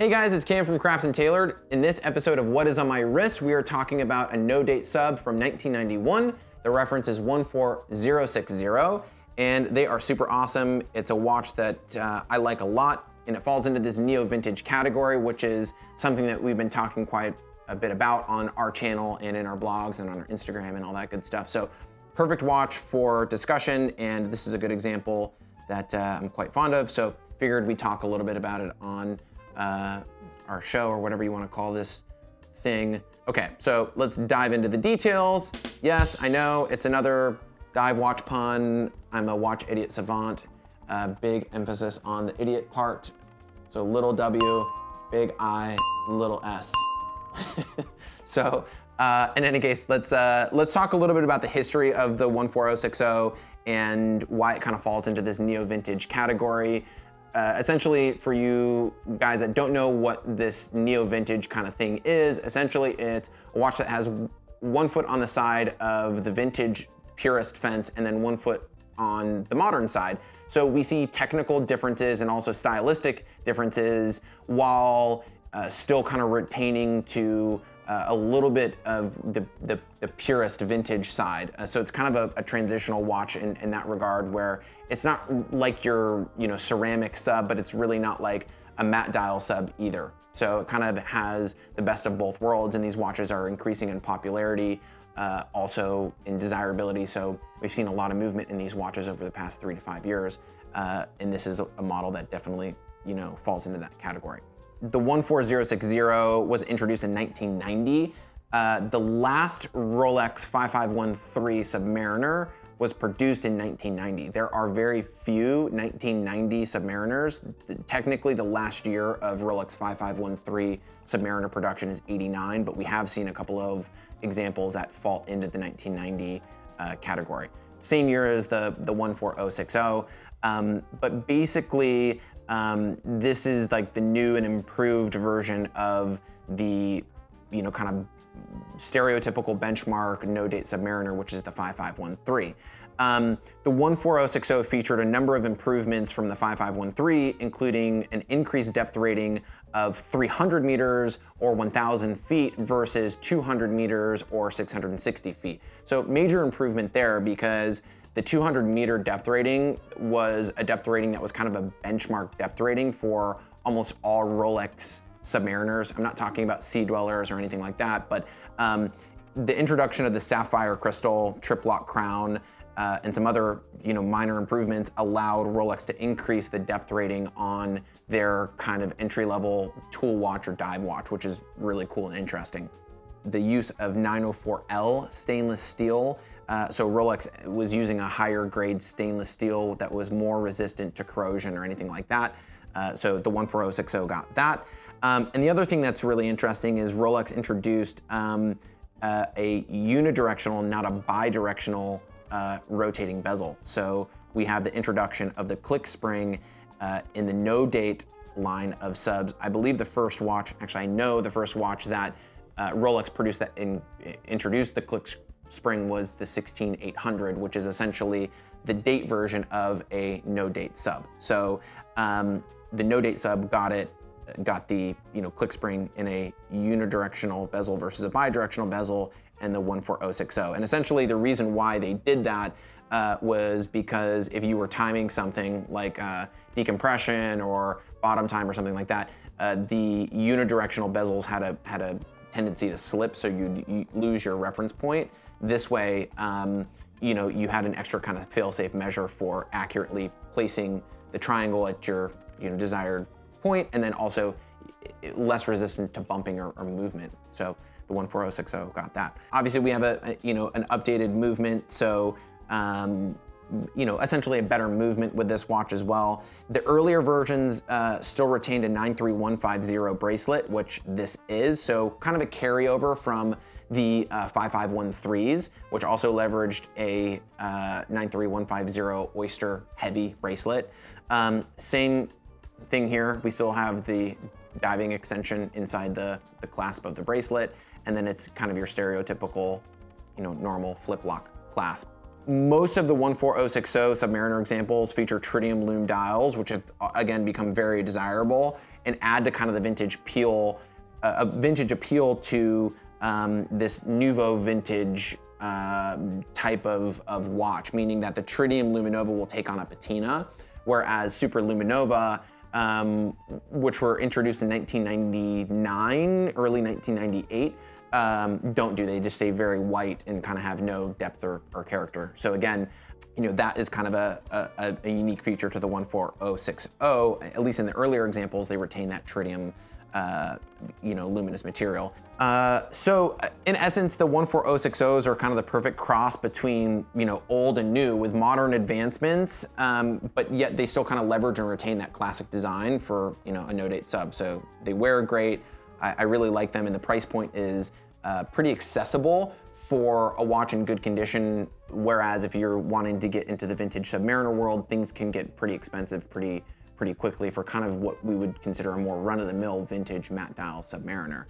Hey guys, it's Cam from Craft and Tailored. In this episode of What Is On My Wrist, we are talking about a no-date sub from 1991. The reference is 14060, and they are super awesome. It's a watch that I like a lot, and it falls into this neo-vintage category, which is something that we've been talking quite a bit about on our channel and in our blogs and on our Instagram and all that good stuff. So perfect watch for discussion, and this is a good example that I'm quite fond of. So figured we'd talk a little bit about it on our show, or whatever you want to call this thing. Okay, so let's dive into the details. Yes, I know it's another dive watch pun. I'm a watch idiot savant. Big emphasis on the idiot part. So little W, big I, little S. So in any case, let's talk a little bit about the history of the 14060 and why it kind of falls into this neo-vintage category. Essentially, for you guys that don't know what this neo-vintage kind of thing is, essentially it's a watch that has 1 foot on the side of the vintage purest fence and then 1 foot on the modern side. So we see technical differences and also stylistic differences while still kind of retaining to a little bit of the purest vintage side. So it's kind of a transitional watch in that regard, where it's not like your ceramic sub, but it's really not like a matte dial sub either. So it kind of has the best of both worlds, and these watches are increasing in popularity, also in desirability. So we've seen a lot of movement in these watches over the past 3 to 5 years, and this is a model that definitely falls into that category. The 14060 was introduced in 1990. The last Rolex 5513 Submariner was produced in 1990. There are very few 1990 Submariners. Technically, the last year of Rolex 5513 Submariner production is 89, but we have seen a couple of examples that fall into the 1990 category. Same year as the 14060, but basically, this is like the new and improved version of the, kind of stereotypical benchmark no-date Submariner, which is the 5513. The 14060 featured a number of improvements from the 5513, including an increased depth rating of 300 meters or 1,000 feet versus 200 meters or 660 feet. So major improvement there, because the 200 meter depth rating was a depth rating that was kind of a benchmark depth rating for almost all Rolex Submariners. I'm not talking about Sea Dwellers or anything like that, but the introduction of the sapphire crystal, trip lock crown, and some other minor improvements allowed Rolex to increase the depth rating on their kind of entry-level tool watch or dive watch, which is really cool and interesting. The use of 904L stainless steel. So Rolex was using a higher grade stainless steel that was more resistant to corrosion or anything like that. So the 14060 got that. And the other thing that's really interesting is Rolex introduced a unidirectional, not a bidirectional rotating bezel. So we have the introduction of the click spring in the no-date line of subs. I believe the first watch, actually I know the first watch that Rolex produced that introduced the click spring was the 16800, which is essentially the date version of a no-date sub. So the no-date sub got the click spring in a unidirectional bezel versus a bidirectional bezel, and the 14060. And essentially the reason why they did that was because if you were timing something like decompression or bottom time or something like that, the unidirectional bezels had a tendency to slip, so you'd lose your reference point. This way, you had an extra kind of fail-safe measure for accurately placing the triangle at your desired point, and then also less resistant to bumping or movement. So the 14060 got that. Obviously, we have an updated movement, so essentially a better movement with this watch as well. The earlier versions still retained a 93150 bracelet, which this is, so kind of a carryover from the 5513s, which also leveraged a 93150 Oyster heavy bracelet. Same thing here, we still have the diving extension inside the clasp of the bracelet, and then it's kind of your stereotypical, normal flip lock clasp. Most of the 14060 Submariner examples feature tritium lume dials, which have again become very desirable and add to kind of the vintage appeal to this nouveau vintage type of watch, meaning that the tritium luminova will take on a patina, whereas super luminova, which were introduced in 1999, early 1998, don't do. They just stay very white and kind of have no depth or character. So again, you know, that is kind of a unique feature to the 14060. At least in the earlier examples, they retain that tritium, you know, luminous material. So in essence, the 14060s are kind of the perfect cross between, you know, old and new with modern advancements, but yet they still kind of leverage and retain that classic design for, you know, a no-date sub. So they wear great. I really like them, and the price point is pretty accessible for a watch in good condition, whereas if you're wanting to get into the vintage Submariner world, things can get pretty expensive pretty quickly for kind of what we would consider a more run-of-the-mill vintage matte dial Submariner.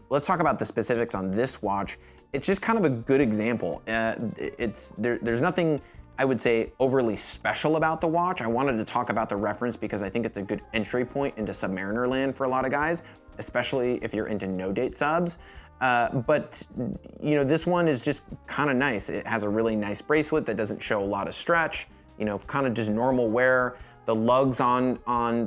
Let's talk about the specifics on this watch. It's just kind of a good example. There's nothing, I would say, overly special about the watch. I wanted to talk about the reference because I think it's a good entry point into Submariner land for a lot of guys, especially if you're into no-date subs. But you know, this one is just kind of nice. It has a really nice bracelet that doesn't show a lot of stretch, you know, kind of just normal wear. The lugs on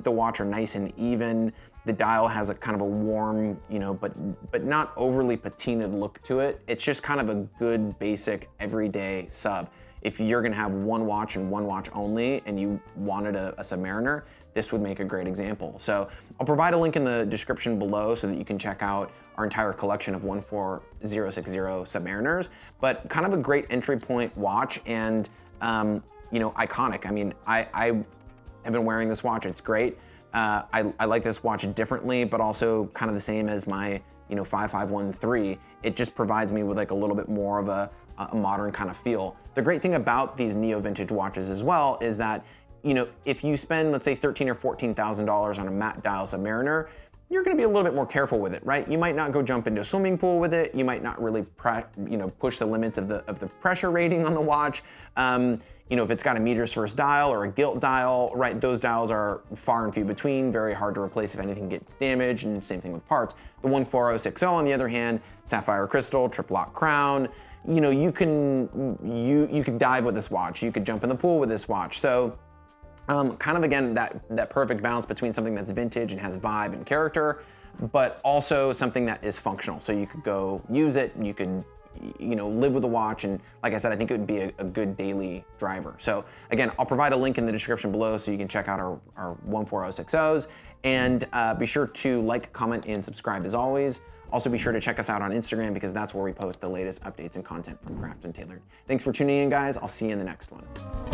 the watch are nice and even. The dial has a kind of a warm, you know, but not overly patinaed look to it. It's just kind of a good, basic, everyday sub. If you're gonna have one watch and one watch only, and you wanted a Submariner, this would make a great example. So I'll provide a link in the description below so that you can check out our entire collection of 14060 Submariners, but kind of a great entry point watch and, you know, iconic. I mean, I have been wearing this watch, it's great. I like this watch differently, but also kind of the same as my, you know, 5513. It just provides me with like a little bit more of a modern kind of feel. The great thing about these neo vintage watches as well is that, you know, if you spend, let's say $13,000 or $14,000 on a matte dial Submariner, you're gonna be a little bit more careful with it, right? You might not go jump into a swimming pool with it. You might not really, push the limits of the pressure rating on the watch. You know, if it's got a meters first dial or a gilt dial, right? Those dials are far and few between, very hard to replace if anything gets damaged, and same thing with parts. The 14060, on the other hand, sapphire crystal, trip lock crown. You know, you could dive with this watch. You could jump in the pool with this watch. So kind of again, that perfect balance between something that's vintage and has vibe and character, but also something that is functional. So you could go use it, and you could, you know, live with the watch. And like I said, I think it would be a good daily driver. So again, I'll provide a link in the description below so you can check out our 14060s, and be sure to like, comment, and subscribe as always. Also be sure to check us out on Instagram because that's where we post the latest updates and content from Craft and Tailored. Thanks for tuning in, guys. I'll see you in the next one.